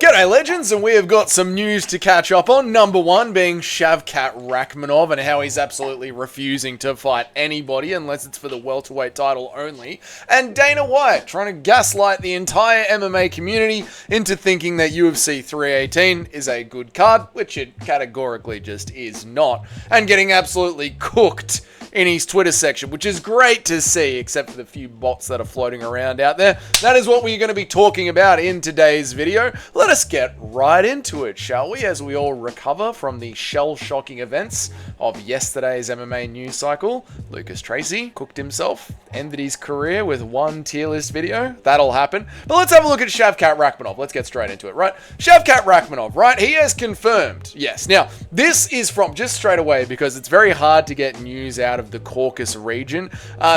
G'day legends, and we have got some news to catch up on. Number one being Shavkat Rakhmonov and how he's absolutely refusing to fight anybody unless it's for the welterweight title only. And Dana White trying to gaslight the entire MMA community into thinking that UFC 318 is a good card, which it categorically just is not. And getting absolutely cooked in his Twitter section, which is great to see, except for the few bots that are floating around out there. That is what we're going to be talking about in today's video. Let us get right into it, shall we, as we all recover from the shell-shocking events of yesterday's MMA news cycle. Lucas Tracy cooked himself, ended his career with one tier list video. That'll happen. But let's have a look at Shavkat Rakhmonov. Let's get straight into it, right? Shavkat Rakhmonov, right? He has confirmed, yes. Now, this is from, just straight away, because it's very hard to get news out of the Caucasus region.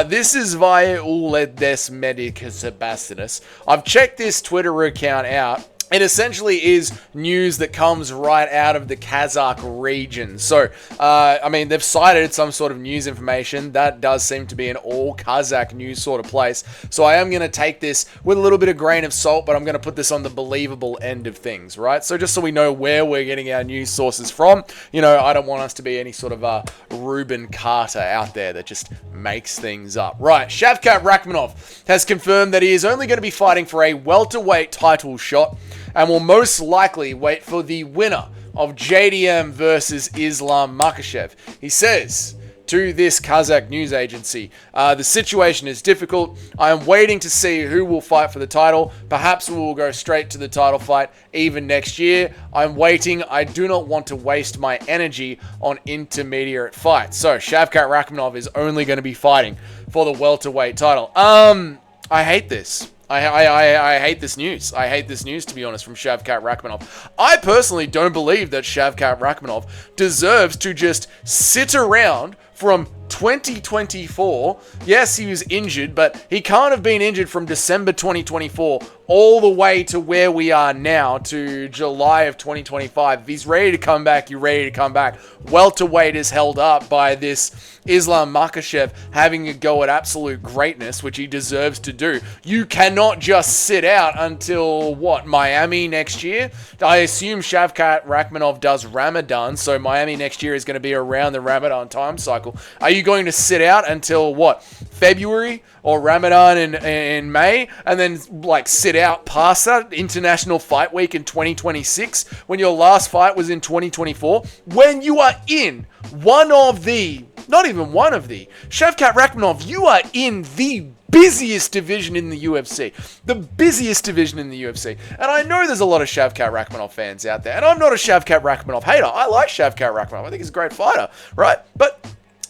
This is via Uled des Medicus Sebastianus. I've checked this Twitter account out. It essentially is news that comes right out of the Kazakh region. So, I mean, they've cited some sort of news information. That does seem to be an all Kazakh news sort of place. So I am going to take this with a little bit of grain of salt, but I'm going to put this on the believable end of things, right? So just so we know where we're getting our news sources from, you know, I don't want us to be any sort of Ruben Carter out there that just makes things up. Right, Shavkat Rakhmonov has confirmed that he is only going to be fighting for a welterweight title shot and will most likely wait for the winner of JDM versus Islam Makhachev. He says to this Kazakh news agency, the situation is difficult. I am waiting to see who will fight for the title. Perhaps we will go straight to the title fight even next year. I'm waiting. I do not want to waste my energy on intermediate fights. So Shavkat Rakhmonov is only going to be fighting for the welterweight title. I hate this. I hate this news. I hate this news, to be honest, from Shavkat Rakhmonov. I personally don't believe that Shavkat Rakhmonov deserves to just sit around from 2024. Yes, he was injured, but he can't have been injured from December 2024 all the way to where we are now, to July of 2025. If he's ready to come back, you're ready to come back. Welterweight is held up by this Islam Makhachev having a go at absolute greatness, which he deserves to do. You cannot just sit out until, what, Miami next year? I assume Shavkat Rakhmonov does Ramadan, so Miami next year is going to be around the Ramadan time cycle. Are you going to sit out until, what, February or Ramadan in May, and then like sit out past that, International Fight Week in 2026, when your last fight was in 2024, when you are in one of the, not even one of the, Shavkat Rakhmonov, you are in the busiest division in the UFC. The busiest division in the UFC. And I know there's a lot of Shavkat Rakhmonov fans out there, and I'm not a Shavkat Rakhmonov hater. I like Shavkat Rakhmonov. I think he's a great fighter, right? But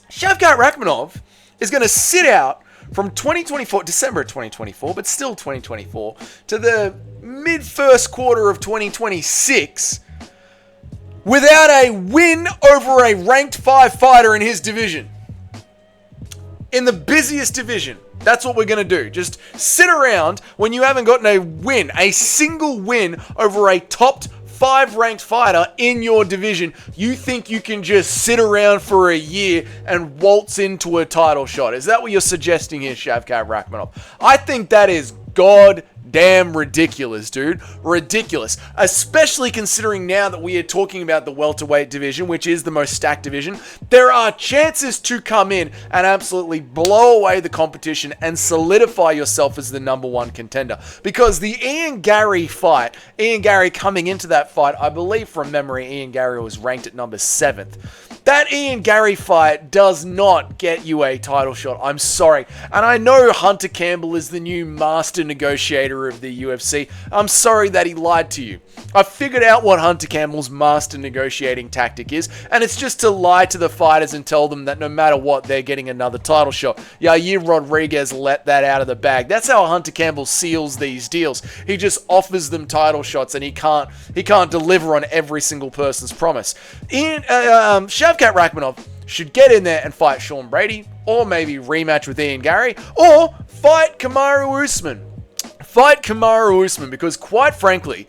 Shavkat Rakhmonov is going to sit out from 2024, December 2024, but still 2024, to the mid-first quarter of 2026 without a win over a ranked 5 fighter in his division. In the busiest division. That's what we're going to do. Just sit around when you haven't gotten a win, a single win over a top 5 ranked fighter in your division. You think you can just sit around for a year and waltz into a title shot? Is that what you're suggesting here, Shavkat Rakhmonov? I think that is goddamn ridiculous, dude. Ridiculous. Especially considering now that we are talking about the welterweight division, which is the most stacked division. There are chances to come in and absolutely blow away the competition and solidify yourself as the number 1 contender. Because the Ian Gary fight, Ian Gary coming into that fight, I believe from memory, Ian Gary was ranked at number 7th. That Ian Gary fight does not get you a title shot. I'm sorry. And I know Hunter Campbell is the new master negotiator of the UFC. I'm sorry that he lied to you. I figured out what Hunter Campbell's master negotiating tactic is, and it's just to lie to the fighters and tell them that no matter what, they're getting another title shot. Yair Rodriguez let that out of the bag. That's how Hunter Campbell seals these deals. He just offers them title shots, and he can't deliver on every single person's promise. Shavkat Rakhmonov should get in there and fight Sean Brady, or maybe rematch with Ian Gary, or fight Kamaru Usman. Fight Kamaru Usman, because quite frankly,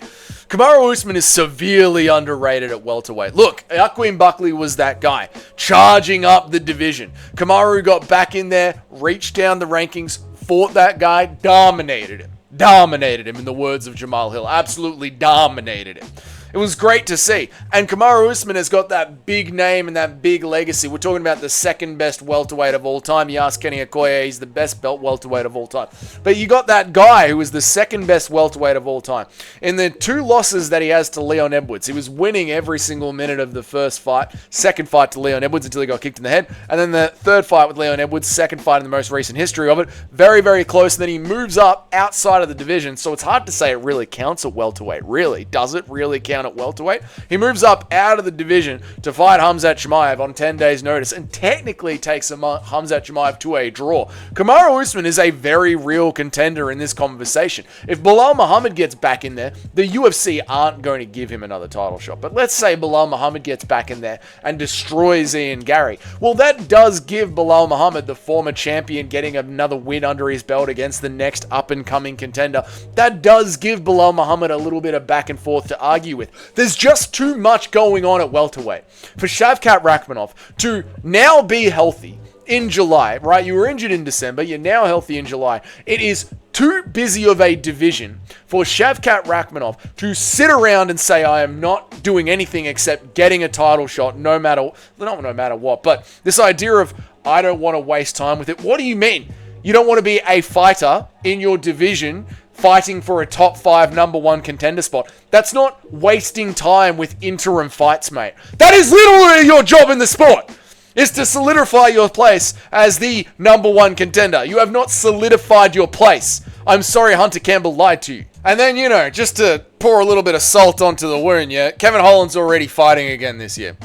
Kamaru Usman is severely underrated at welterweight. Look, Joaquin Buckley was that guy, charging up the division. Kamaru got back in there, reached down the rankings, fought that guy, dominated him. Dominated him, in the words of Jamal Hill. Absolutely dominated him. It was great to see. And Kamaru Usman has got that big name and that big legacy. We're talking about the second best welterweight of all time. You ask Kenny Okoye, he's the best belt welterweight of all time. But you got that guy who was the second best welterweight of all time. In the 2 losses that he has to Leon Edwards, he was winning every single minute of the first fight. Second fight to Leon Edwards until he got kicked in the head. And then the third fight with Leon Edwards, second fight in the most recent history of it. Very, very close. And then he moves up outside of the division. So it's hard to say it really counts at welterweight. Really? Does it really count at welterweight? He moves up out of the division to fight Khamzat Chimaev on 10 days notice and technically takes Khamzat Chimaev to a draw. Kamaru Usman is a very real contender in this conversation. If Bilal Muhammad gets back in there, the UFC aren't going to give him another title shot. But let's say Bilal Muhammad gets back in there and destroys Ian Gary. Well, that does give Bilal Muhammad, the former champion, getting another win under his belt against the next up-and-coming contender. That does give Bilal Muhammad a little bit of back and forth to argue with. There's just too much going on at welterweight. For Shavkat Rakhmonov to now be healthy in July, right? You were injured in December, you're now healthy in July. It is too busy of a division for Shavkat Rakhmonov to sit around and say, I am not doing anything except getting a title shot no matter what, but this idea of, I don't want to waste time with it. What do you mean? You don't want to be a fighter in your division fighting for a top 5 number 1 contender spot? That's not wasting time with interim fights, mate. That is literally your job in the sport, is to solidify your place as the number 1 contender. You have not solidified your place. I'm sorry Hunter Campbell lied to you. And then, just to pour a little bit of salt onto the wound, Kevin Holland's already fighting again this year.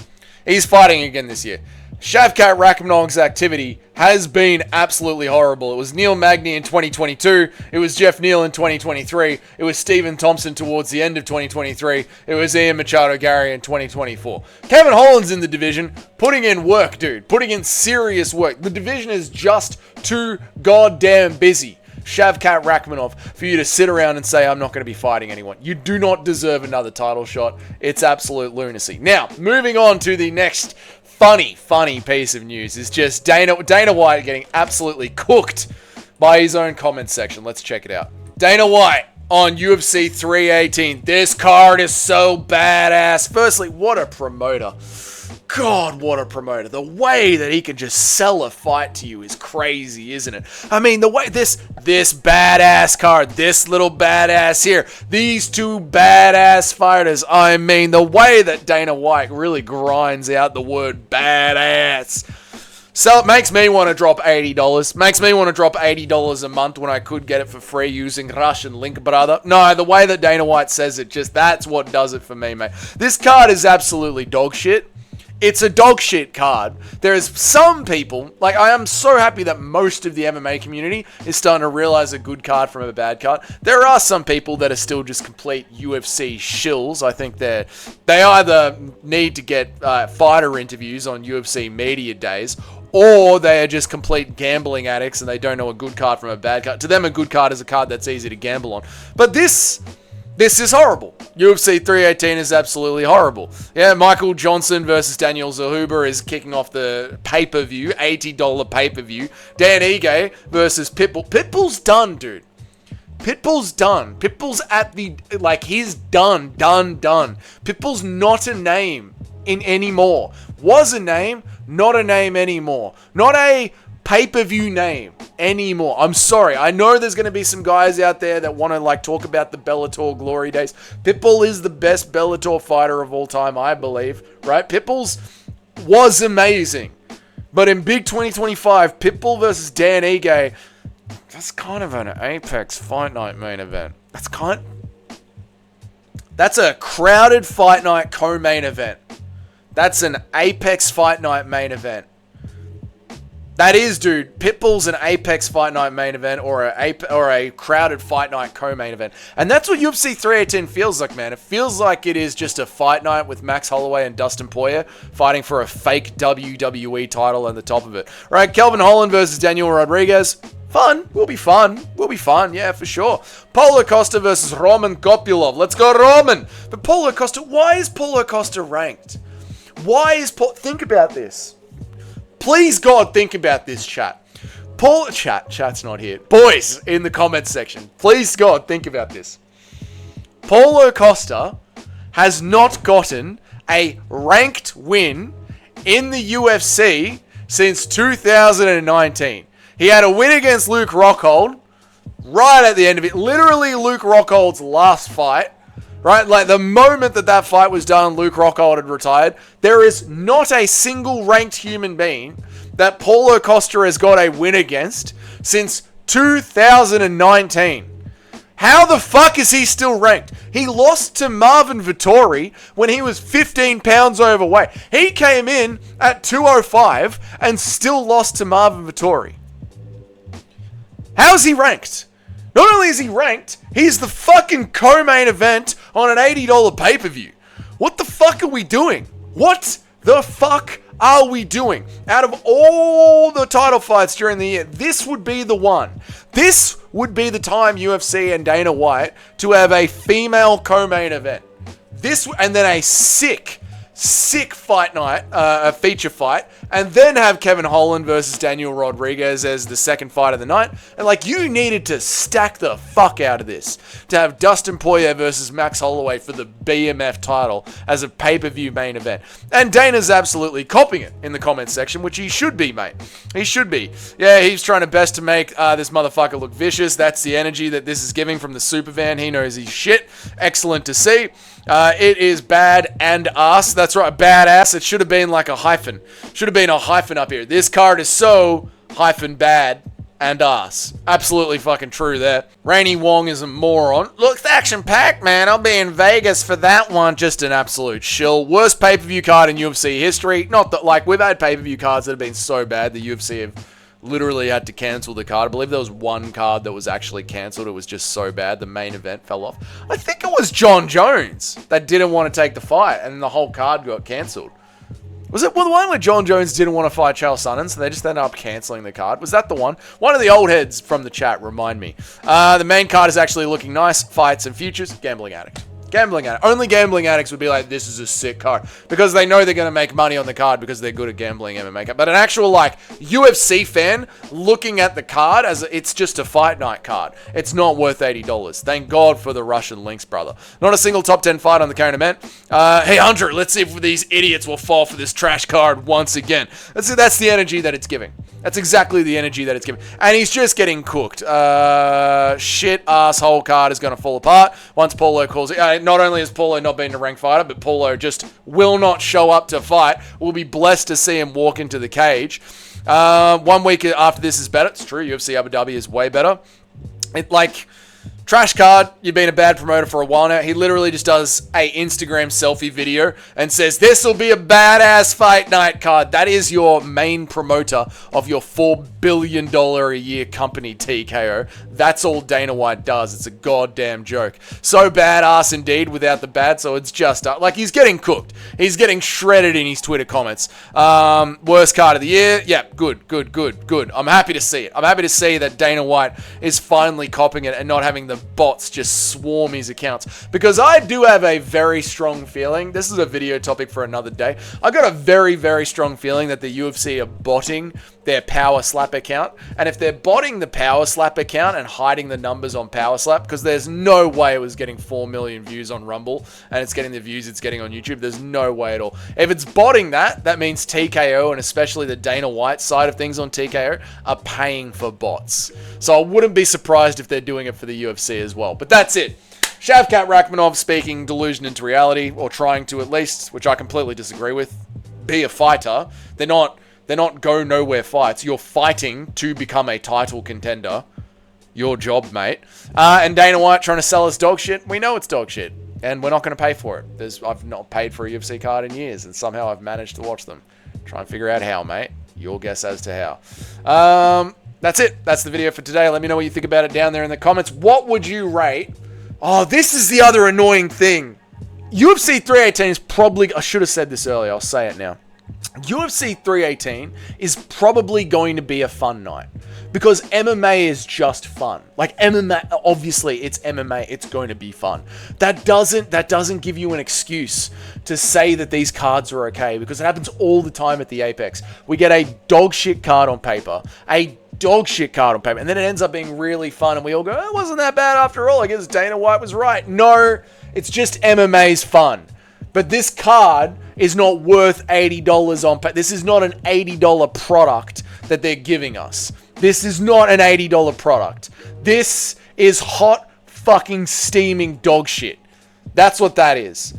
He's fighting again this year. Shavkat Rakhmonov's activity has been absolutely horrible. It was Neil Magny in 2022. It was Jeff Neal in 2023. It was Stephen Thompson towards the end of 2023. It was Ian Machado Gary in 2024. Kevin Holland's in the division, putting in work, dude. Putting in serious work. The division is just too goddamn busy. Shavkat Rakhmonov, for you to sit around and say, I'm not going to be fighting anyone. You do not deserve another title shot. It's absolute lunacy. Now, moving on to the next funny piece of news is just Dana White getting absolutely cooked by his own comment section. Let's check it out. Dana White on UFC 318. This card is so badass. Firstly, what a promoter. God, what a promoter. The way that he can just sell a fight to you is crazy, isn't it? I mean, the way this badass card, this little badass here, these 2 badass fighters, I mean, the way that Dana White really grinds out the word badass. So it makes me want to drop $80. Makes me want to drop $80 a month when I could get it for free using Russian Link Brother. No, the way that Dana White says it, that's what does it for me, mate. This card is absolutely dog shit. It's a dog shit card. There's some people, I am so happy that most of the MMA community is starting to realize a good card from a bad card. There are some people that are still just complete UFC shills. I think they either need to get fighter interviews on UFC media days, or they are just complete gambling addicts and they don't know a good card from a bad card. To them, a good card is a card that's easy to gamble on. But this is horrible. UFC 318 is absolutely horrible. Yeah, Michael Johnson versus Daniel Zahuber is kicking off the pay-per-view, $80 pay-per-view. Dan Ige versus Pitbull. Pitbull's done, dude. Pitbull's done. Pitbull's at the, he's done. Pitbull's not a name anymore. Was a name, not a name anymore. Not a pay-per-view name anymore. I'm sorry. I know there's going to be some guys out there that want to talk about the Bellator glory days. Pitbull is the best Bellator fighter of all time, I believe, right? Pitbull's was amazing. But in big 2025, Pitbull versus Dan Ige, that's kind of an Apex Fight Night main event. That's a crowded Fight Night co-main event. That's an Apex Fight Night main event. That is, dude. Pitbull's an Apex Fight Night main event or a crowded Fight Night co-main event. And that's what UFC 318 feels like, man. It feels like it is just a fight night with Max Holloway and Dustin Poirier fighting for a fake WWE title on the top of it. Right, Kelvin Holland versus Daniel Rodriguez. Fun. Will be fun. Yeah, for sure. Paulo Costa versus Roman Kopylov. Let's go, Roman. But Paulo Costa, why is Paulo Costa ranked? Think about this. Please, God, think about this, chat. Chat's not here. Boys, in the comments section, please God, think about this. Paulo Costa has not gotten a ranked win in the UFC since 2019. He had a win against Luke Rockhold right at the end of it. Literally Luke Rockhold's last fight. Right? Like the moment that fight was done, Luke Rockhold had retired. There is not a single ranked human being that Paulo Costa has got a win against since 2019. How the fuck is he still ranked? He lost to Marvin Vettori when he was 15 pounds overweight. He came in at 205 and still lost to Marvin Vettori. How is he ranked? Not only is he ranked, he's the fucking co-main event on an $80 pay-per-view. What the fuck are we doing? What the fuck are we doing? Out of all the title fights during the year, this would be the one. This would be the time UFC and Dana White to have a female co-main event. This, and then a sick fight night, a feature fight, and then have Kevin Holland versus Daniel Rodriguez as the second fight of the night. And like, you needed to stack the fuck out of this to have Dustin Poirier versus Max Holloway for the BMF title as a pay-per-view main event. And Dana's absolutely copying it in the comments section, which he should be, mate. He should be. Yeah, he's trying to best to make this motherfucker look vicious. That's the energy that this is giving from the super van. He knows his shit. Excellent to see. It is bad and ass. That's right, badass. It should have been like a hyphen. Should have been a hyphen up here. This card is so hyphen bad and ass. Absolutely fucking true there. Rainey Wong is a moron. Looks action-packed, man. I'll be in Vegas for that one. Just an absolute shill. Worst pay-per-view card in UFC history. Not that, like, we've had pay-per-view cards that have been so bad the UFC have literally had to cancel the card. I believe there was one card that was actually cancelled. It was just so bad. The main event fell off. I think it was John Jones that didn't want to take the fight, and the whole card got cancelled. Was it the one where John Jones didn't want to fight Chael Sonnen, so they just ended up cancelling the card? Was that the one? One of the old heads from the chat, remind me. The main card is actually looking nice. Fights and futures. Gambling addict. Gambling addict. Only gambling addicts would be like, this is a sick card. Because they know they're going to make money on the card because they're good at gambling MMA. But an actual, like, UFC fan looking at the card as it's just a fight night card. It's not worth $80. Thank God for the Russian links, brother. Not a single top 10 fight on the current event. Hey, Andrew, let's see if these idiots will fall for this trash card once again. That's the energy that it's giving. That's exactly the energy that it's giving. And he's just getting cooked. Shit asshole card is going to fall apart once Paulo calls it. Not only has Paulo not been a ranked fighter, but Paulo just will not show up to fight. We'll be blessed to see him walk into the cage. 1 week after this is better. It's true. UFC Abu Dhabi is way better. Trash card, you've been a bad promoter for a while now. He literally just does a Instagram selfie video and says, this will be a badass fight night card. That is your main promoter of your $4 billion a year company, TKO. That's all Dana White does. It's a goddamn joke. So badass indeed without the bad, so it's just, he's getting cooked. He's getting shredded in his Twitter comments. Worst card of the year. Yeah, good. I'm happy to see it. I'm happy to see that Dana White is finally copping it and not having the bots just swarm his accounts, because I do have a very strong feeling, this is a video topic for another day, I got a very, very strong feeling that the UFC are botting their Power Slap account, and if they're botting the Power Slap account and hiding the numbers on Power Slap, because there's no way it was getting 4 million views on Rumble, and it's getting the views it's getting on YouTube, there's no way at all. If it's botting that, that means TKO, and especially the Dana White side of things on TKO, are paying for bots. So I wouldn't be surprised if they're doing it for the UFC as well. But that's it. Shavkat Rakhmonov speaking delusion into reality, or trying to at least, which I completely disagree with. Be a fighter. They're not go nowhere fights. You're fighting to become a title contender. Your job, mate. And Dana White trying to sell us dog shit. We know it's dog shit, and we're not going to pay for it. I've not paid for a UFC card in years, and somehow I've managed to watch them. Try and figure out how, mate. Your guess as to how. That's it. That's the video for today. Let me know what you think about it down there in the comments. What would you rate? Oh, this is the other annoying thing. UFC 318 is probably... I should have said this earlier. I'll say it now. UFC 318 is probably going to be a fun night because MMA is just fun. Like MMA, obviously it's MMA, it's going to be fun. That doesn't give you an excuse to say that these cards are okay because it happens all the time at the Apex. We get a dog shit card on paper, and then it ends up being really fun, and we all go, "Oh, it wasn't that bad after all. I guess Dana White was right." No, it's just MMA's fun. But this card is not worth $80 on paper. This is not an $80 product that they're giving us. This is not an $80 product. This is hot fucking steaming dog shit. That's what that is.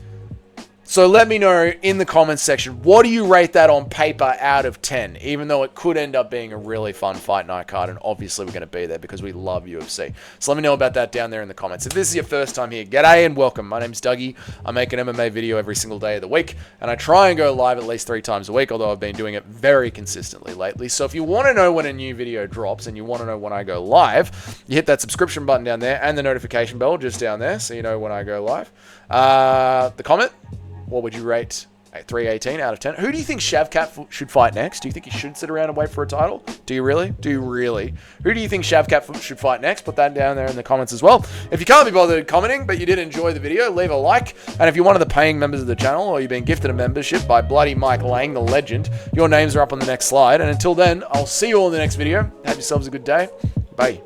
So let me know in the comments section, what do you rate that on paper out of 10? Even though it could end up being a really fun fight night card, and obviously we're going to be there because we love UFC. So let me know about that down there in the comments. If this is your first time here, g'day and welcome. My name's Dougie. I make an MMA video every single day of the week, and I try and go live at least 3 times a week, although I've been doing it very consistently lately. So if you want to know when a new video drops and you want to know when I go live, you hit that subscription button down there and the notification bell just down there so you know when I go live. The comment. What would you rate 318 out of 10? Who do you think Shavkat should fight next? Do you think he should sit around and wait for a title? Do you really? Do you really? Who do you think Shavkat should fight next? Put that down there in the comments as well. If you can't be bothered commenting, but you did enjoy the video, leave a like. And if you're one of the paying members of the channel, or you've been gifted a membership by bloody Mike Lang, the legend, your names are up on the next slide. And until then, I'll see you all in the next video. Have yourselves a good day. Bye.